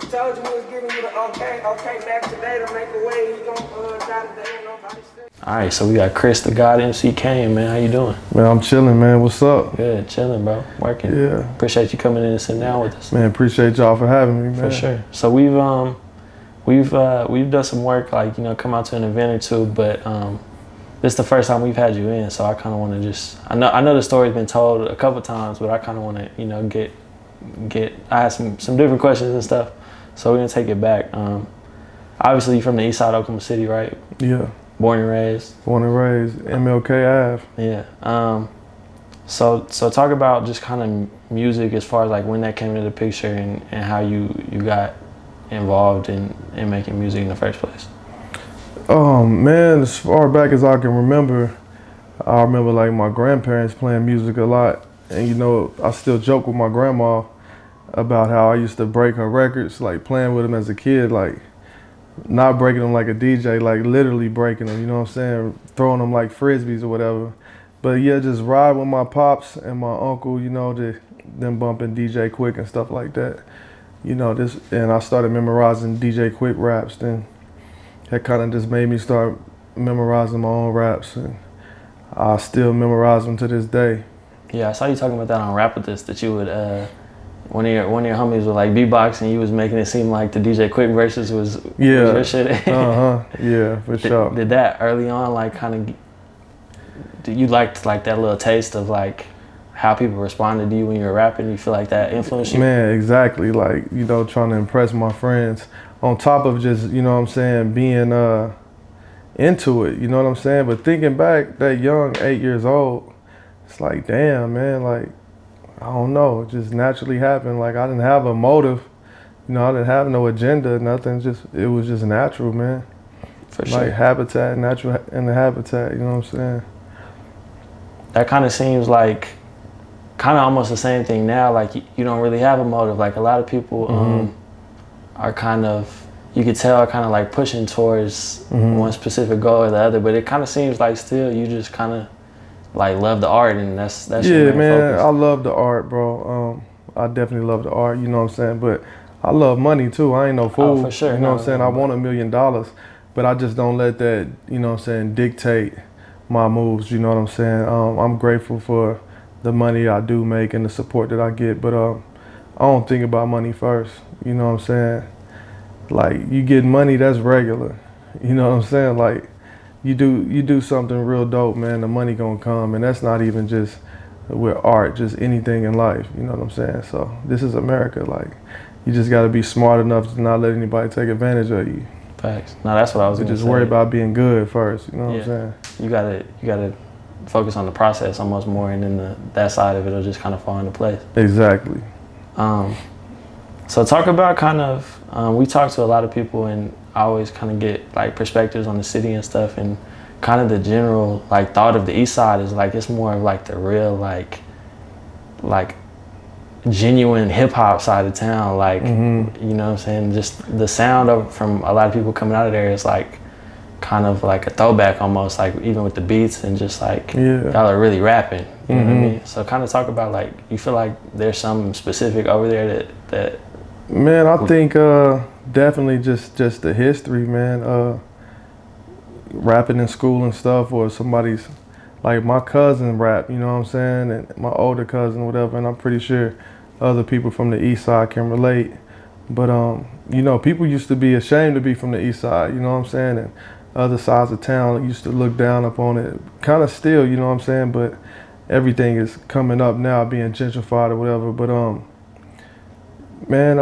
told you we was giving you the okay back today to make a way. He gon' die today, nobody said. All right, so we got Chris the God MC Cain, man. How you doing? Man, I'm chilling, man. What's up? Good, chilling, bro. Working. Yeah. Appreciate you coming in and sitting down with us. Man, appreciate y'all for having me, man. For sure. So we've done some work, like, you know, come out to an event or two, but this is the first time we've had you in, so I kind of want to just, I know the story's been told a couple times, but I kind of want to, you know, I have some different questions and stuff, so we're gonna take it back. Obviously you're from the Eastside, Oklahoma City, right? Yeah. Born and raised. Born and raised, MLK Ave. Yeah. So talk about just kind of music as far as like when that came into the picture and how you got involved in making music in the first place. Man, as far back as I can remember, I remember like my grandparents playing music a lot. And you know, I still joke with my grandma about how I used to break her records, like playing with them as a kid, like not breaking them like a DJ, like literally breaking them, you know what I'm saying? Throwing them like frisbees or whatever. But yeah, just ride with my pops and my uncle, you know, them bumping DJ Quick and stuff like that. You know, and I started memorizing DJ Quick raps. Then that kind of just made me start memorizing my own raps, and I still memorize them to this day. Yeah, I saw you talking about that on Rap With This, that you would, one of your homies was like beatboxing, you was making it seem like the DJ Quick verses was your shit. Yeah, for sure. Did that early on, like, kind of, you liked like that little taste of like how people responded to you when you were rapping? You feel like that influenced you? Man, exactly. Like, you know, trying to impress my friends on top of just, you know what I'm saying, being into it, you know what I'm saying? But thinking back, that young, 8 years old, it's like, damn, man, like, I don't know, it just naturally happened. Like, I didn't have a motive, you know, I didn't have no agenda, nothing, it was just natural, man. For sure. Like habitat, natural in the habitat, you know what I'm saying? That kind of seems like kind of almost the same thing now, like you don't really have a motive. Like a lot of people are kind of, you could tell, kind of like pushing towards one specific goal or the other, but it kind of seems like still you just kind of like love the art, and that's yeah, your main man, focus. I love the art, bro. I definitely love the art, you know what I'm saying? But I love money too. I ain't no fool. Oh, for sure. You know what I'm saying? I want $1 million, but I just don't let that, you know what I'm saying, dictate my moves, you know what I'm saying? I'm grateful for the money I do make and the support that I get, but I don't think about money first, you know what I'm saying? Like, you get money, that's regular, you know what I'm saying? Like, you do something real dope, man, the money gonna come, and that's not even just with art, just anything in life, you know what I'm saying? So this is America, like, you just gotta be smart enough to not let anybody take advantage of you. Facts. No, that's what I was gonna just say. worry about being good first, you know what I'm saying? You gotta focus on the process almost more, and then that side of it will just kind of fall into place. Exactly. So talk about kind of, we talk to a lot of people, and I always kind of get like perspectives on the city and stuff, and kind of the general like thought of the East Side is like, it's more of like the real like genuine hip hop side of town, like, you know what I'm saying? Just the sound from a lot of people coming out of there is like kind of like a throwback almost, like even with the beats and just like y'all are really rapping, you know what I mean? So kind of talk about like, you feel like there's something specific over there that man, I think definitely just the history, man. Rapping in school and stuff, or somebody's, like my cousin rap, you know what I'm saying, and my older cousin, whatever, and I'm pretty sure other people from the East Side can relate. But you know, people used to be ashamed to be from the East Side, you know what I'm saying, and other sides of town used to look down upon it, kind of still, you know what I'm saying, but everything is coming up now, being gentrified or whatever. But man,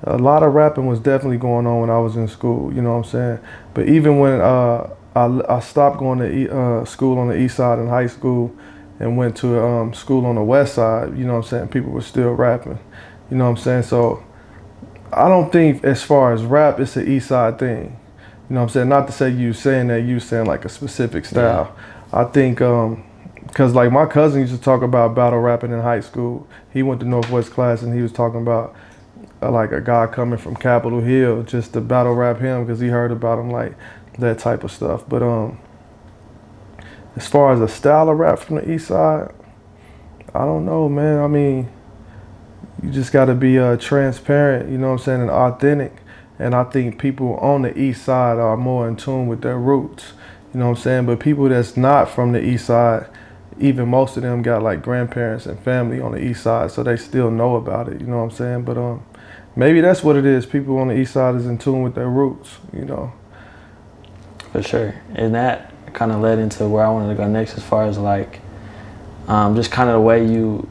a lot of rapping was definitely going on when I was in school, you know what I'm saying? But even when I stopped going to school on the East Side in high school and went to school on the West Side, you know what I'm saying, people were still rapping, you know what I'm saying? So I don't think as far as rap, it's an East Side thing, you know what I'm saying? Not to say you saying that, you saying like a specific style. Yeah. I think, cause like my cousin used to talk about battle rapping in high school. He went to Northwest class and he was talking about like a guy coming from Capitol Hill just to battle rap him because he heard about him, like that type of stuff. But as far as a style of rap from the East Side, I don't know, man. I mean, you just got to be transparent, you know what I'm saying, and authentic. And I think people on the East Side are more in tune with their roots, you know what I'm saying. But people that's not from the East Side, even most of them got like grandparents and family on the East Side, so they still know about it, you know what I'm saying. But maybe that's what it is. People on the East Side is in tune with their roots, you know. For sure. And that kind of led into where I wanted to go next, as far as like just kind of the way you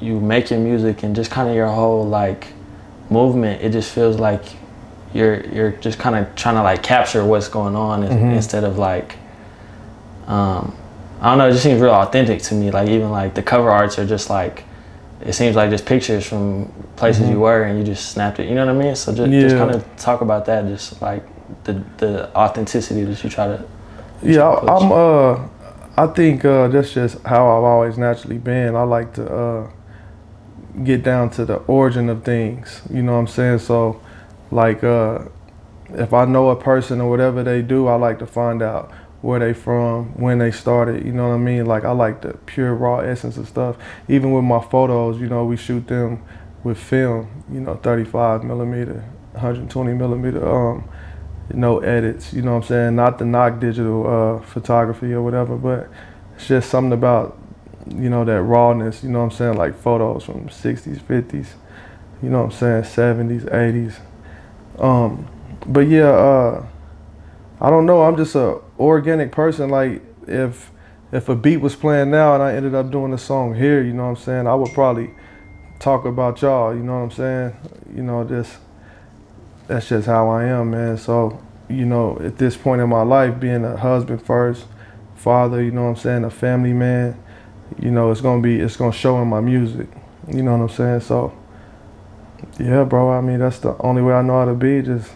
make your music and just kind of your whole like movement. It just feels like you're just kind of trying to like capture what's going on instead of like I don't know, it just seems real authentic to me. Like even like the cover arts are just like, it seems like just pictures from places you were and you just snapped it, you know what I mean? So just kind of talk about that, just like the authenticity that you try to I think that's just how I've always naturally been. I like to get down to the origin of things, you know what I'm saying? So like if I know a person or whatever they do, I like to find out where they from, when they started, you know what I mean? Like I like the pure raw essence of stuff. Even with my photos, you know, we shoot them with film, you know, 35 millimeter, 120 millimeter, no edits, you know what I'm saying? Not to knock digital photography or whatever, but it's just something about, you know, that rawness, you know what I'm saying? Like photos from 60s, 50s, you know what I'm saying? 70s, 80s. But yeah, I don't know, I'm just a organic person. Like if a beat was playing now and I ended up doing a song here, you know what I'm saying, I would probably talk about y'all, you know what I'm saying? You know, that's just how I am, man. So, you know, at this point in my life, being a husband first, father, you know what I'm saying, a family man, you know, it's gonna show in my music, you know what I'm saying? So yeah, bro, I mean, that's the only way I know how to be, just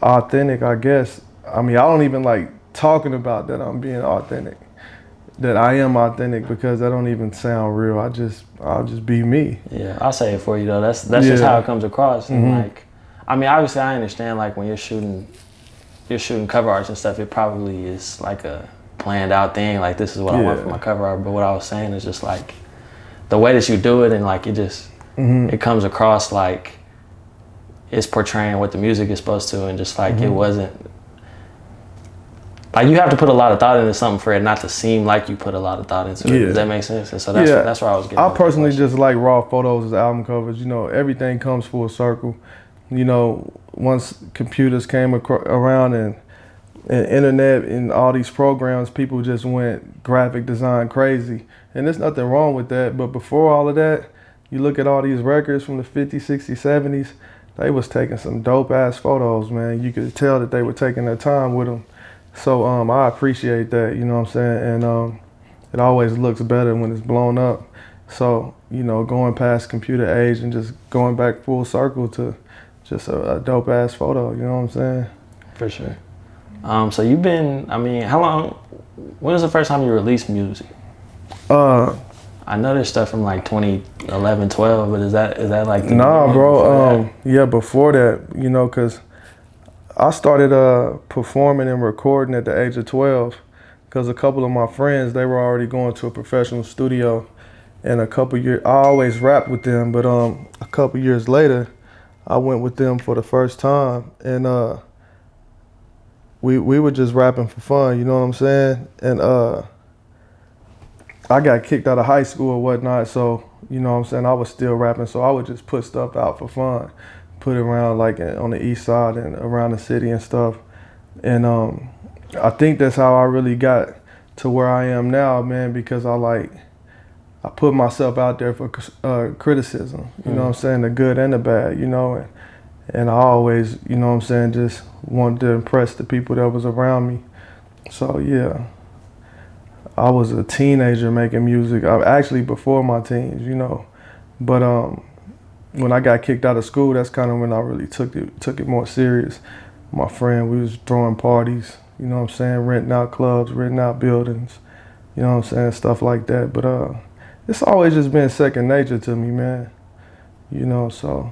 authentic, I guess. I mean, I don't even like talking about that I'm being authentic, that I am authentic, because that don't even sound real. I'll just be me. Yeah, I'll say it for you though. That's just how it comes across. And like, I mean, obviously I understand like when you're shooting cover arts and stuff, it probably is like a planned out thing. Like this is what I want for my cover art. But what I was saying is just like the way that you do it, and like it just it comes across like it's portraying what the music is supposed to, and just like it wasn't. Like you have to put a lot of thought into something for it not to seem like you put a lot of thought into it. Does that make sense? And so that's where I was getting. I personally just like raw photos as album covers. You know, everything comes full circle. You know, once computers came around and internet and all these programs, people just went graphic design crazy. And there's nothing wrong with that. But before all of that, you look at all these records from the 50s, 60s, 70s, they was taking some dope ass photos, man. You could tell that they were taking their time with them. So I appreciate that, you know what I'm saying? And it always looks better when it's blown up. So, you know, going past computer age and just going back full circle to just a dope ass photo, you know what I'm saying? For sure. So you've been, I mean, how long, when was the first time you released music? I know there's stuff from like 2011, 12, but is that like the Nah, bro, yeah, before that, you know, cause I started performing and recording at the age of 12, because a couple of my friends, they were already going to a professional studio, and a couple years, I always rapped with them, but a couple years later, I went with them for the first time, and we were just rapping for fun, you know what I'm saying? And I got kicked out of high school or whatnot, so, you know what I'm saying, I was still rapping, so I would just put stuff out for fun. Put it around like on the east side and around the city and stuff. And I think that's how I really got to where I am now, man, because I put myself out there for criticism, you know what I'm saying, the good and the bad, you know, and I always, you know what I'm saying, just wanted to impress the people that was around me. So yeah, I was a teenager making music, actually before my teens, you know, but when I got kicked out of school, that's kind of when I really took it more serious. My friend, we was throwing parties, you know what I'm saying, renting out clubs, renting out buildings, you know what I'm saying, stuff like that. But it's always just been second nature to me, man, you know, so.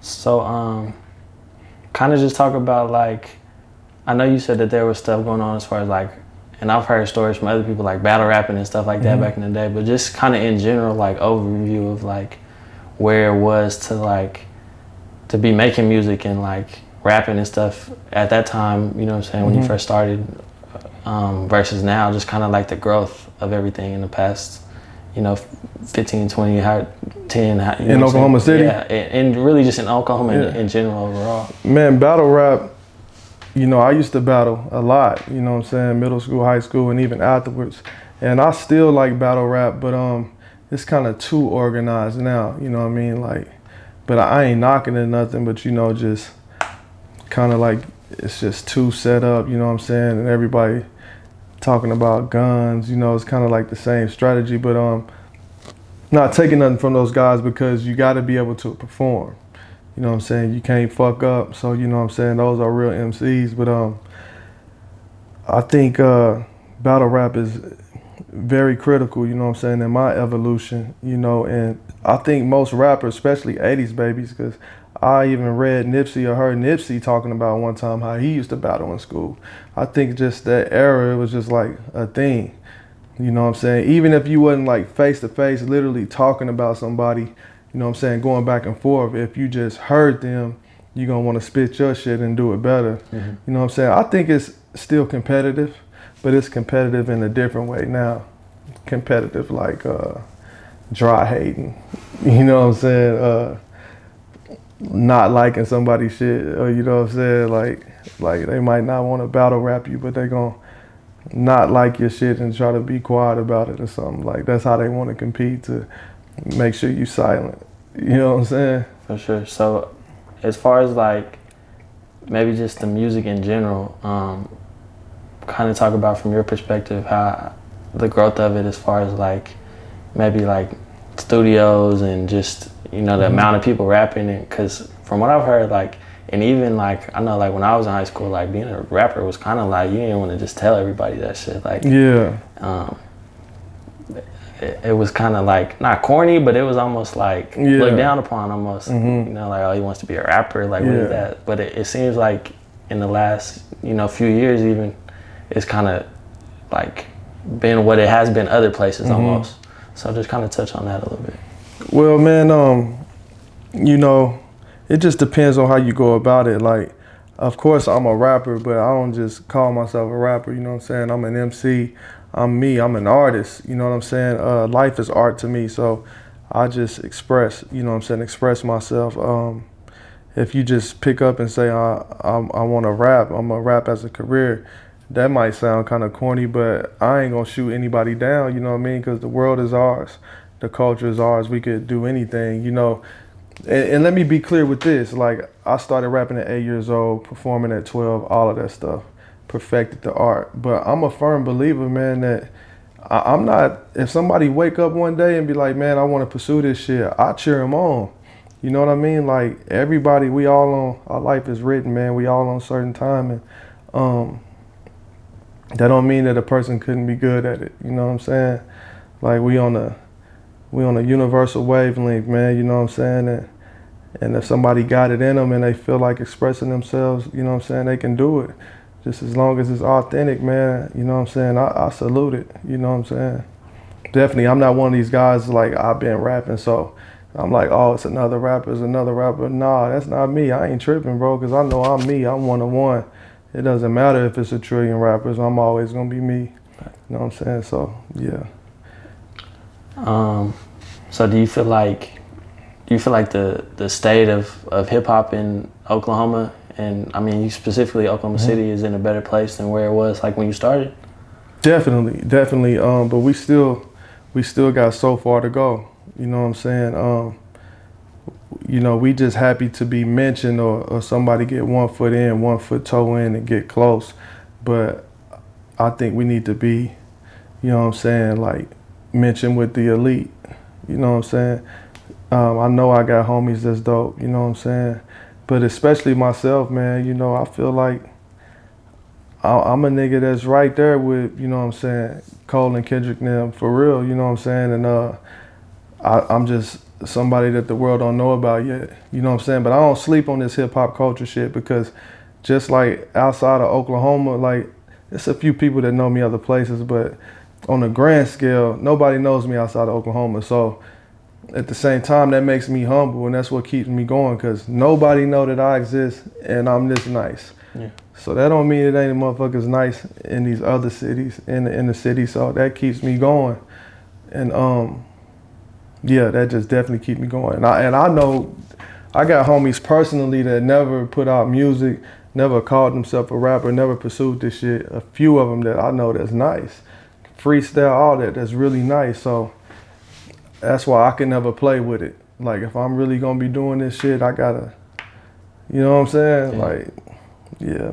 So kind of just talk about like, I know you said that there was stuff going on as far as like, and I've heard stories from other people like battle rapping and stuff like that back in the day, but just kind of in general, like overview of like, where it was to like to be making music and like rapping and stuff at that time, you know what I'm saying, when you first started, versus now, just kind of like the growth of everything in the past, you know, 15, 20, 10. In Oklahoma City? Yeah, and really just in Oklahoma in general overall. Man, battle rap, you know, I used to battle a lot, you know what I'm saying, middle school, high school, and even afterwards. And I still like battle rap, but it's kind of too organized now, you know what I mean? Like, but I ain't knocking it nothing, but you know, just kind of like it's just too set up, you know what I'm saying? And everybody talking about guns, you know, it's kind of like the same strategy, but not taking nothing from those guys because you got to be able to perform. You know what I'm saying? You can't fuck up. So, you know what I'm saying? Those are real MCs. But I think battle rap is very critical, you know what I'm saying, in my evolution, you know, and I think most rappers, especially 80s babies, because I even read Nipsey or heard Nipsey talking about one time how he used to battle in school. I think just that era, it was just like a thing, you know what I'm saying? Even if you wasn't like face to face, literally talking about somebody, you know what I'm saying, going back and forth, if you just heard them, you're going to want to spit your shit and do it better. You know what I'm saying? I think it's still competitive, but it's competitive in a different way now. Competitive like dry hating, you know what I'm saying? Not liking somebody's shit, or you know what I'm saying? Like they might not want to battle rap you, but they gonna not like your shit and try to be quiet about it or something. Like that's how they want to compete, to make sure you silent. You know what I'm saying? For sure. So as far as like maybe just the music in general, kind of talk about from your perspective how the growth of it, as far as like maybe like studios and just, you know, the amount of people rapping it. Because from what I've heard, like, and even like I know like when I was in high school, like being a rapper was kind of like you didn't want to just tell everybody that shit. Like it was kind of like not corny, but it was almost like looked down upon almost. You know, like, oh, he wants to be a rapper, like what is that? But it seems like in the last, you know, few years even, it's kind of like been what it has been other places almost. So just kind of touch on that a little bit. Well, man, you know, it just depends on how you go about it. Like, of course I'm a rapper, but I don't just call myself a rapper, you know what I'm saying? I'm an MC, I'm me, I'm an artist, you know what I'm saying? Life is art to me, so I just express, you know what I'm saying, express myself. If you just pick up and say, I want to rap, I'm gonna rap as a career, that might sound kind of corny, but I ain't gonna shoot anybody down, you know what I mean? Because the world is ours, the culture is ours, we could do anything, you know. And let me be clear with this, like I started rapping at 8 years old, performing at 12, all of that stuff, perfected the art. But I'm a firm believer, man, that I'm not, if somebody wake up one day and be like, man, I want to pursue this shit, I cheer them on. You know what I mean? Like everybody, we all on, our life is written, man, we all on a certain time, and that don't mean that a person couldn't be good at it. You know what I'm saying? Like we on a universal wavelength, man. You know what I'm saying? And if somebody got it in them and they feel like expressing themselves, you know what I'm saying, they can do it. Just as long as it's authentic, man. You know what I'm saying? I salute it. You know what I'm saying? Definitely, I'm not one of these guys like I've been rapping, so I'm like, oh, it's another rapper, it's another rapper. Nah, that's not me. I ain't tripping, bro, because I know I'm me. I'm one of one. It doesn't matter if it's a trillion rappers. I'm always gonna be me. You know what I'm saying? So yeah. So do you feel like the state of hip hop in Oklahoma, and I mean you specifically Oklahoma City, is in a better place than where it was like when you started? Definitely. But we still got so far to go. You know what I'm saying? You know, we just happy to be mentioned or somebody get 1 foot in, 1 foot toe in and get close. But I think we need to be, you know what I'm saying, like mentioned with the elite. You know what I'm saying? I know I got homies that's dope, you know what I'm saying? But especially myself, man, you know, I feel like I'm a nigga that's right there with, you know what I'm saying, Cole and Kendrick and them, for real, you know what I'm saying? And I'm just somebody that the world don't know about yet, you know what I'm saying? But I don't sleep on this hip hop culture shit, because just like outside of Oklahoma, like it's a few people that know me other places, but on a grand scale, nobody knows me outside of Oklahoma. So at the same time, that makes me humble, and that's what keeps me going, because nobody know that I exist and I'm this nice. Yeah. So that don't mean it ain't motherfuckers nice in these other cities, in the city. So that keeps me going. And yeah, that just definitely keep me going. And I know I got homies personally that never put out music, never called themselves a rapper, never pursued this shit. A few of them that I know that's nice. Freestyle, all that's really nice. So that's why I can never play with it. Like, if I'm really gonna be doing this shit, I gotta, you know what I'm saying? Yeah. Like, yeah,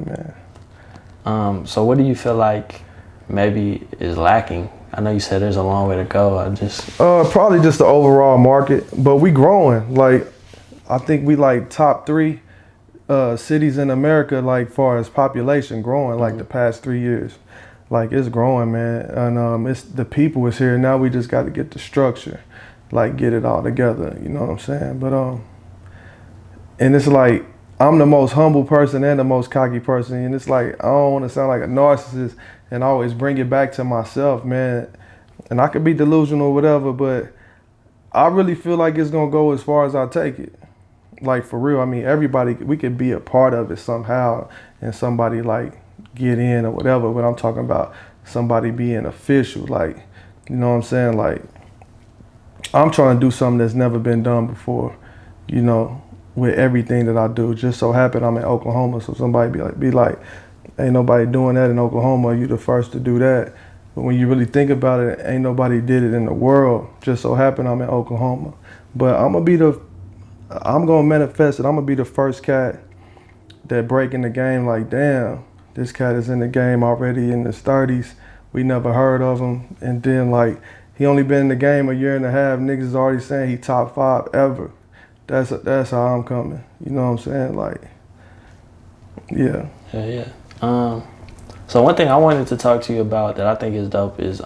man. So what do you feel like maybe is lacking? I know you said there's a long way to go. Probably just the overall market, but we growing. Like, I think we like top 3 cities in America, like far as population growing, like the past 3 years. Like, it's growing, man. And it's the people is here. Now we just got to get the structure, like get it all together. You know what I'm saying? But and it's like, I'm the most humble person and the most cocky person. And it's like, I don't want to sound like a narcissist and always bring it back to myself, man. And I could be delusional or whatever, but I really feel like it's going to go as far as I take it. Like, for real. I mean, everybody, we could be a part of it somehow, and somebody like get in or whatever. But I'm talking about somebody being official. Like, you know what I'm saying? Like, I'm trying to do something that's never been done before, you know, with everything that I do. Just so happen I'm in Oklahoma, so somebody be like, ain't nobody doing that in Oklahoma. You the first to do that. But when you really think about it, ain't nobody did it in the world. Just so happen I'm in Oklahoma. But I'm gonna manifest it. I'm gonna be the first cat that break in the game. Like, damn, this cat is in the game already in his 30s. We never heard of him. And then, like, he only been in the game a year and a half. Niggas is already saying he top 5 ever. That's how I'm coming. You know what I'm saying? Like, yeah. Yeah. So one thing I wanted to talk to you about that I think is dope is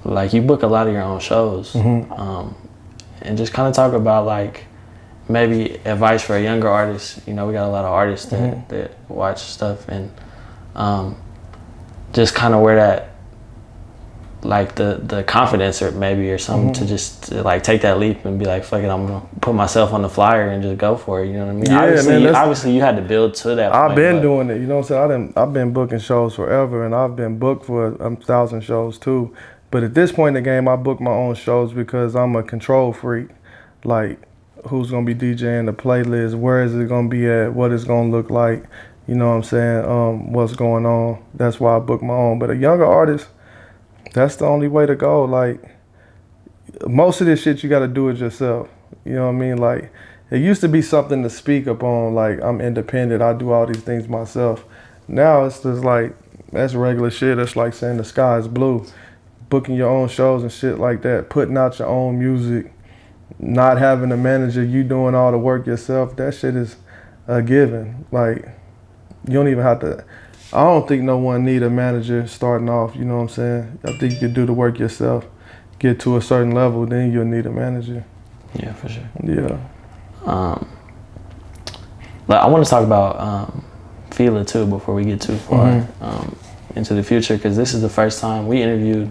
like, you book a lot of your own shows. And just kind of talk about, like, maybe advice for a younger artist. You know, we got a lot of artists that watch stuff, and just kind of where that, like, the confidence or maybe or something to just like take that leap and be like, fuck it, I'm gonna put myself on the flyer and just go for it. You know what I mean? Yeah, obviously you had to build to that point. I've been doing it. You know what I'm saying? I've been booking shows forever, and I've been booked for 1,000 shows too. But at this point in the game, I book my own shows because I'm a control freak. Like, who's gonna be DJing the playlist? Where is it gonna be at? What it's gonna look like? You know what I'm saying? What's going on? That's why I book my own. But a younger artist, that's the only way to go. Like, most of this shit you gotta do it yourself. You know what I mean? Like, it used to be something to speak upon, like, I'm independent, I do all these things myself. Now it's just like, that's regular shit. That's like saying the sky is blue. Booking your own shows and shit like that, putting out your own music, not having a manager, you doing all the work yourself, that shit is a given. Like, you don't even have to, I don't think no one need a manager starting off, you know what I'm saying? I think you can do the work yourself, get to a certain level, then you'll need a manager. Yeah, for sure. Yeah. But I want to talk about Fila too before we get too far into the future, because this is the first time we interviewed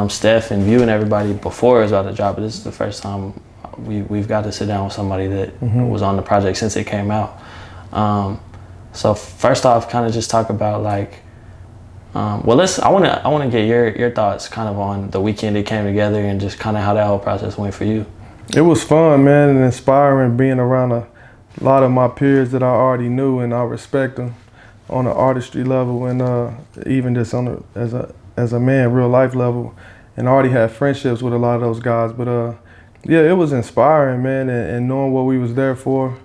Steph and View and everybody before it was about to drop, but this is the first time we've got to sit down with somebody that was on the project since it came out. So first off, kind of just talk about, like, I want to get your thoughts kind of on the weekend it came together and just kind of how that whole process went for you. It was fun, man, and inspiring, being around a lot of my peers that I already knew, and I respect them on an artistry level, and even just on as a man, real life level, and I already had friendships with a lot of those guys. But yeah, it was inspiring, man, and knowing what we was there for,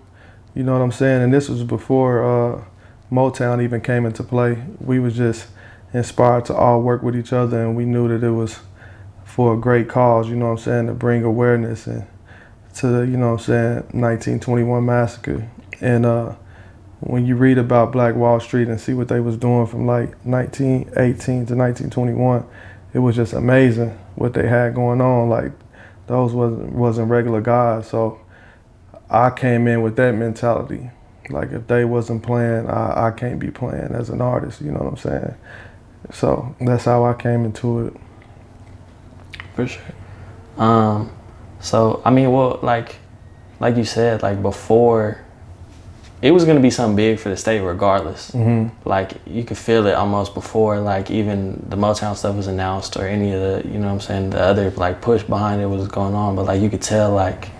you know what I'm saying? And this was before Motown even came into play. We was just inspired to all work with each other, and we knew that it was for a great cause, you know what I'm saying, to bring awareness and to the, you know what I'm saying, 1921 massacre. And when you read about Black Wall Street and see what they was doing from like 1918 to 1921, it was just amazing what they had going on. Like, those wasn't regular guys. So I came in with that mentality. Like, if they wasn't playing, I can't be playing as an artist, you know what I'm saying? So that's how I came into it. For sure. So I mean, well, like you said, like before, it was gonna be something big for the state regardless. Like you could feel it almost before, like even the Motown stuff was announced or any of the, you know what I'm saying, the other like push behind it was going on. But like you could tell, like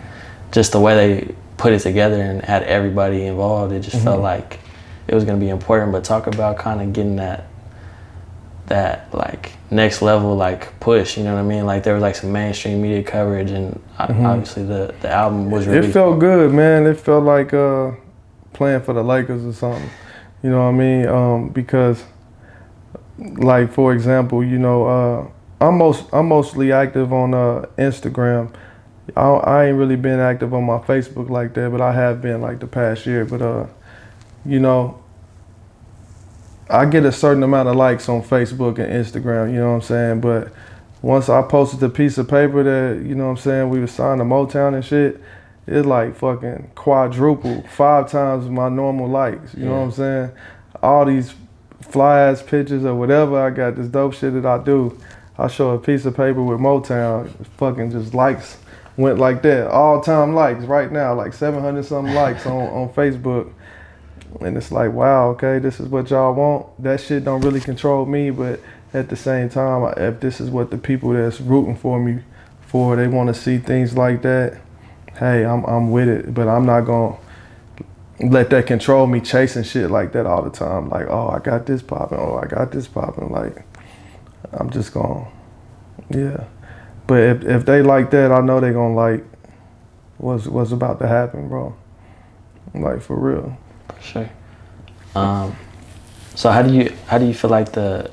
just the way they put it together and had everybody involved, it just felt like it was gonna be important. But talk about kind of getting that like next level like push, you know what I mean? Like there was like some mainstream media coverage, and obviously the album was released. It felt good, man. It felt like playing for the Lakers or something, you know what I mean? Because like for example, you know, I'm mostly active on Instagram. I ain't really been active on my Facebook like that, but I have been like the past year. But you know, I get a certain amount of likes on Facebook and Instagram, you know what I'm saying? But once I posted a piece of paper that, you know what I'm saying, we were signed to Motown and shit, it's like fucking quadruple, 5 times my normal likes, you know what I'm saying? All these fly ass pictures or whatever, I got this dope shit that I do. I show a piece of paper with Motown, fucking just likes went like that. All time likes right now, like 700 something likes on Facebook. And it's like, wow, okay, this is what y'all want. That shit don't really control me, but at the same time, if this is what the people that's rooting for me for, they want to see things like that, hey, I'm with it. But I'm not gonna let that control me chasing shit like that all the time. Like, oh, I got this popping. Oh, I got this popping. Like, I'm just gonna, yeah. But if they like that, I know they gonna like what's about to happen, bro. Like, for real. Sure. So how do you feel like the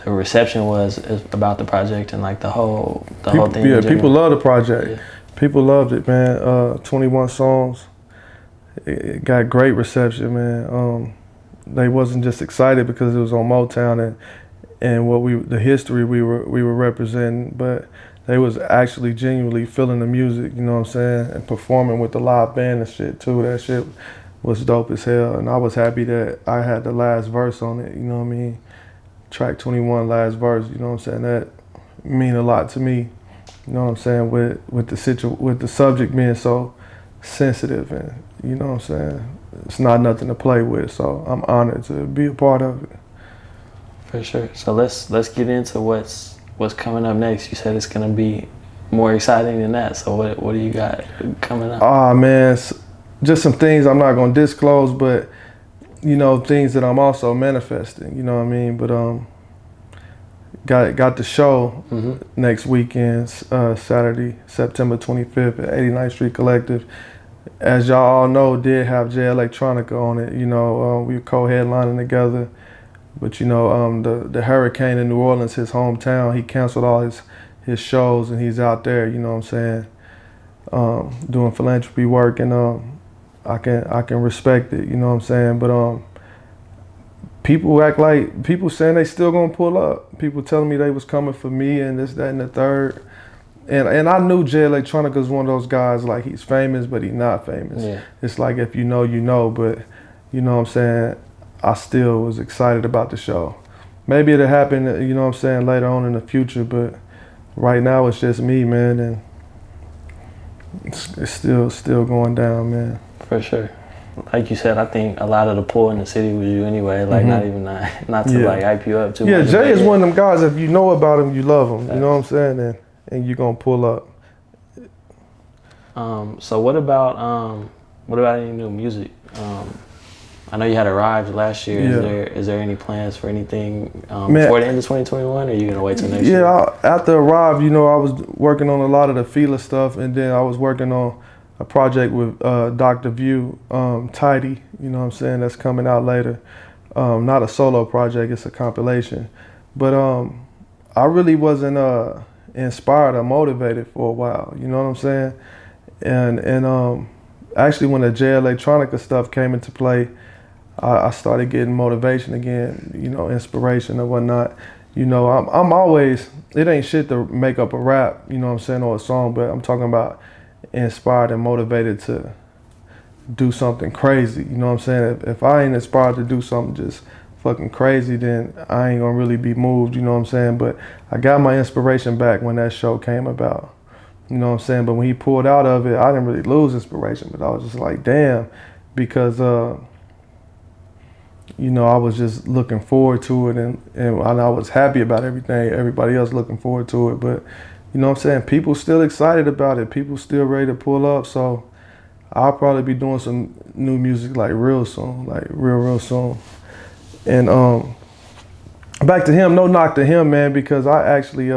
reception was about the project and like the whole thing? Yeah, people love the project. Yeah. People loved it, man. 21 songs. It got great reception, man. They wasn't just excited because it was on Motown and the history we were representing, but they was actually genuinely feeling the music, you know what I'm saying, and performing with the live band and shit too. That shit was dope as hell, and I was happy that I had the last verse on it, you know what I mean? Track 21, last verse, you know what I'm saying? That mean a lot to me, you know what I'm saying, with the subject being so sensitive, and you know what I'm saying? It's not nothing to play with, so I'm honored to be a part of it. For sure. So let's get into what's coming up next. You said it's gonna be more exciting than that, so what do you got coming up? Ah, man, just some things I'm not gonna disclose, but you know, things that I'm also manifesting, you know what I mean? But got the show next weekend, Saturday, September 25th at 89th Street Collective. As y'all all know, did have Jay Electronica on it, you know, we were co-headlining together. But you know, the hurricane in New Orleans, his hometown, he canceled all his shows, and he's out there, you know what I'm saying, doing philanthropy work, and I can respect it, you know what I'm saying? But people saying they still gonna pull up. People telling me they was coming for me and this, that, and the third. And I knew Jay Electronica is one of those guys, like, he's famous, but he's not famous. Yeah. It's like, if you know, you know, but you know what I'm saying, I still was excited about the show. Maybe it'll happen, you know what I'm saying, later on in the future, but right now it's just me, man, and it's still going down, man. For sure. Like you said, I think a lot of the pull in the city was you anyway, like not to like hype you up too much. Yeah, Jay is one of them guys, if you know about him, you love him, you know what I'm saying, and you're gonna pull up. So what about any new music? I know you had Arrived last year. Yeah. Is there any plans for anything before the end of 2021, or are you gonna wait till next year? Yeah, after Arrived, you know, I was working on a lot of the Fila stuff, and then I was working on a project with Dr. View, Tidy, you know what I'm saying, that's coming out later. Not a solo project, it's a compilation. But I really wasn't inspired or motivated for a while, you know what I'm saying? And actually when the Jay Electronica stuff came into play, I started getting motivation again, you know, inspiration and whatnot. You know, I'm always, it ain't shit to make up a rap, you know what I'm saying, or a song, but I'm talking about inspired and motivated to do something crazy, you know what I'm saying? If I ain't inspired to do something just fucking crazy, then I ain't gonna really be moved, you know what I'm saying? But I got my inspiration back when that show came about. You know what I'm saying? But when he pulled out of it, I didn't really lose inspiration, but I was just like, damn, because you know, I was just looking forward to it, and I was happy about everything. Everybody else looking forward to it, but you know what I'm saying? People still excited about it. People still ready to pull up. So I'll probably be doing some new music like real soon, like real soon. And back to him, no knock to him, man, because I actually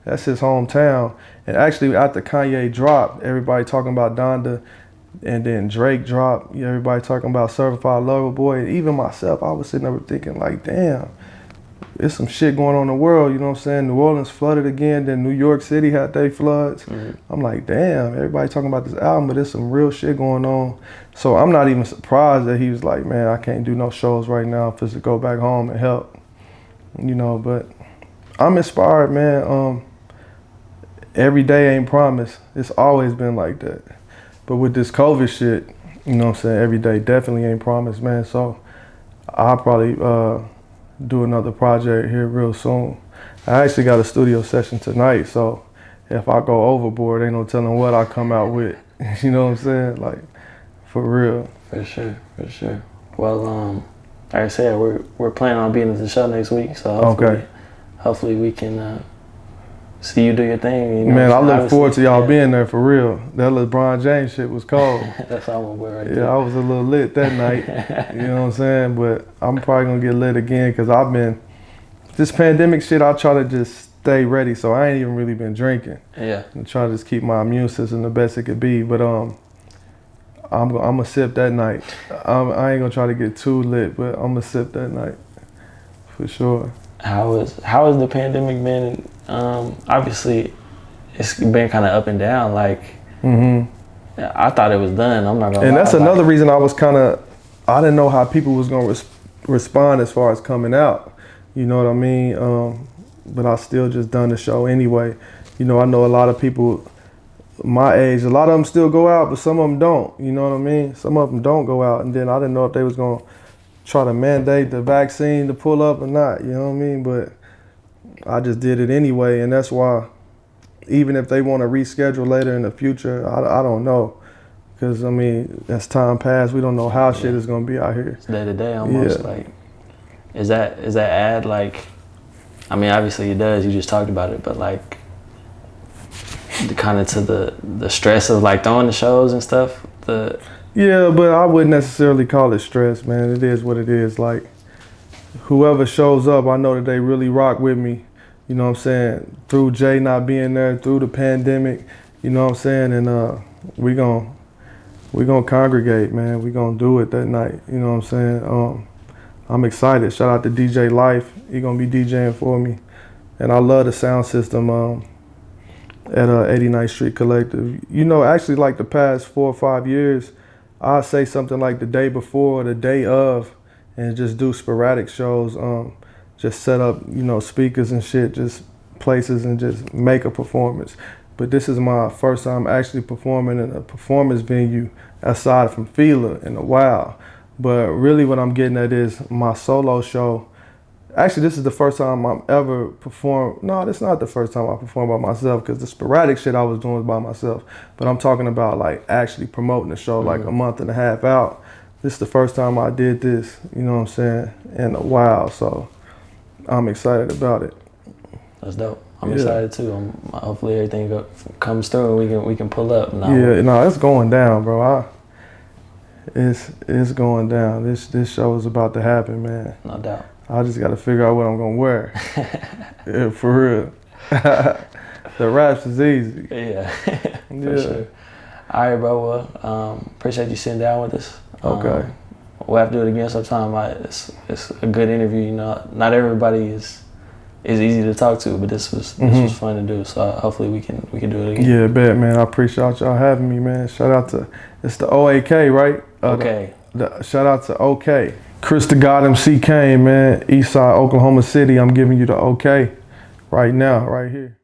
that's his hometown. And actually after Kanye dropped, everybody talking about Donda, and then Drake dropped, everybody talking about Certified Lover Boy. And even myself, I was sitting there thinking like, damn, there's some shit going on in the world, you know what I'm saying? New Orleans flooded again, then New York City had their floods. I'm like, damn, everybody talking about this album, but there's some real shit going on. So I'm not even surprised that he was like, man, I can't do no shows right now, I'm supposed to go back home and help. You know, but I'm inspired, man. Every day ain't promised. It's always been like that. But with this COVID shit, you know what I'm saying, every day definitely ain't promised, man. So I'll probably do another project here real soon. I actually got a studio session tonight, so if I go overboard, ain't no telling what I come out with. You know what I'm saying? Like, for real. For sure. Well, like I said, we're planning on being at the show next week, so hopefully we can see you do your thing. You know, man, I look forward to y'all being there for real. That LeBron James shit was cold. That's all I'm right there. Yeah, I was a little lit that night. You know what I'm saying? But I'm probably gonna get lit again because I've been, this pandemic shit, I try to just stay ready. So I ain't even really been drinking. Yeah. And try to just keep my immune system the best it could be. But I'm gonna sip that night. I ain't gonna try to get too lit, but I'm gonna sip that night for sure. How is the pandemic been? Obviously, it's been kind of up and down. Like, I thought it was done. I'm not gonna. And lie. that's another reason I didn't know how people was gonna respond as far as coming out. You know what I mean? But I still just done the show anyway. You know, I know a lot of people my age, a lot of them still go out, but some of them don't. You know what I mean? Some of them don't go out, and then I didn't know if they was gonna try to mandate the vaccine to pull up or not. You know what I mean? But I just did it anyway, and that's why even if they want to reschedule later in the future, I don't know. Because, I mean, as time passed, we don't know how shit is going to be out here. It's day to day almost. Like, is that ad, like, I mean, obviously it does, you just talked about it, but like, kind of to the stress of like throwing the shows and stuff? Yeah, but I wouldn't necessarily call it stress, man. It is what it is. Like, whoever shows up, I know that they really rock with me. You know what I'm saying? Through Jay not being there, through the pandemic, you know what I'm saying? And we gonna congregate, man. We gonna do it that night. You know what I'm saying? I'm excited. Shout out to DJ Life. He gonna be DJing for me. And I love the sound system at 89th Street Collective. You know, actually like the past 4 or 5 years, I'll say something like the day before or the day of and just do sporadic shows. Just set up, you know, speakers and shit, just places and just make a performance. But this is my first time actually performing in a performance venue aside from Fila in a while. But really what I'm getting at is my solo show. Actually, this is the first time I'm ever performed. No, this is not the first time I performed by myself because the sporadic shit I was doing was by myself. But I'm talking about like actually promoting the show like a month and a half out. This is the first time I did this, you know what I'm saying, in a while. So I'm excited about it. That's dope. I'm excited too. Hopefully everything comes through and we can pull up. It's going down, bro. It's going down. This show is about to happen, man. No doubt. I just got to figure out what I'm gonna wear. Yeah, for real. The raps is easy. Yeah, for sure. All right, bro. Well, appreciate you sitting down with us. Okay. We'll have to do it again sometime. It's a good interview. You know, not everybody is easy to talk to, but this was fun to do. So hopefully we can do it again. Yeah, bet, man. I appreciate y'all having me, man. Shout out to it's the OAK, right? Okay. Shout out to OKA. Chris the God MC Cain, man. Eastside, Oklahoma City. I'm giving you the OK right now, right here.